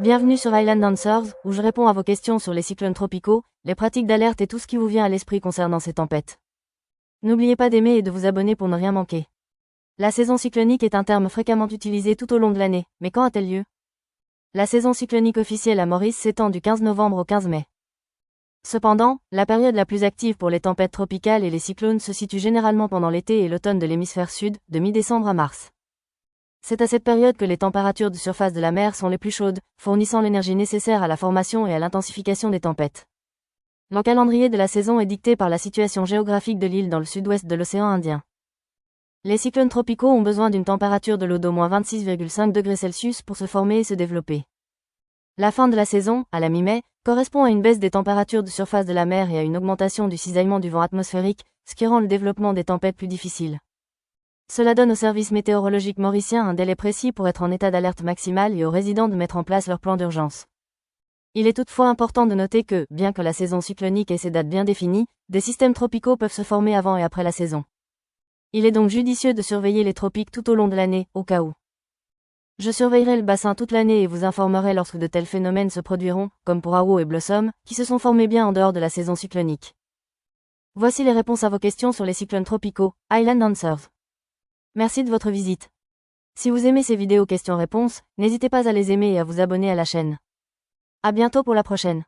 Bienvenue sur Island Answers, où je réponds à vos questions sur les cyclones tropicaux, les pratiques d'alerte et tout ce qui vous vient à l'esprit concernant ces tempêtes. N'oubliez pas d'aimer et de vous abonner pour ne rien manquer. La saison cyclonique est un terme fréquemment utilisé tout au long de l'année, mais quand a-t-elle lieu? La saison cyclonique officielle à Maurice s'étend du 15 novembre au 15 mai. Cependant, la période la plus active pour les tempêtes tropicales et les cyclones se situe généralement pendant l'été et l'automne de l'hémisphère sud, de mi-décembre à mars. C'est à cette période que les températures de surface de la mer sont les plus chaudes, fournissant l'énergie nécessaire à la formation et à l'intensification des tempêtes. Le calendrier de la saison est dicté par la situation géographique de l'île dans le sud-ouest de l'océan Indien. Les cyclones tropicaux ont besoin d'une température de l'eau d'au moins 26,5 degrés Celsius pour se former et se développer. La fin de la saison, à la mi-mai, correspond à une baisse des températures de surface de la mer et à une augmentation du cisaillement du vent atmosphérique, ce qui rend le développement des tempêtes plus difficile. Cela donne au service météorologique mauricien un délai précis pour être en état d'alerte maximale et aux résidents de mettre en place leur plan d'urgence. Il est toutefois important de noter que, bien que la saison cyclonique ait ses dates bien définies, des systèmes tropicaux peuvent se former avant et après la saison. Il est donc judicieux de surveiller les tropiques tout au long de l'année, au cas où. Je surveillerai le bassin toute l'année et vous informerai lorsque de tels phénomènes se produiront, comme pour Awo et Blossom, qui se sont formés bien en dehors de la saison cyclonique. Voici les réponses à vos questions sur les cyclones tropicaux, Island Answers. Merci de votre visite. Si vous aimez ces vidéos questions-réponses, n'hésitez pas à les aimer et à vous abonner à la chaîne. À bientôt pour la prochaine.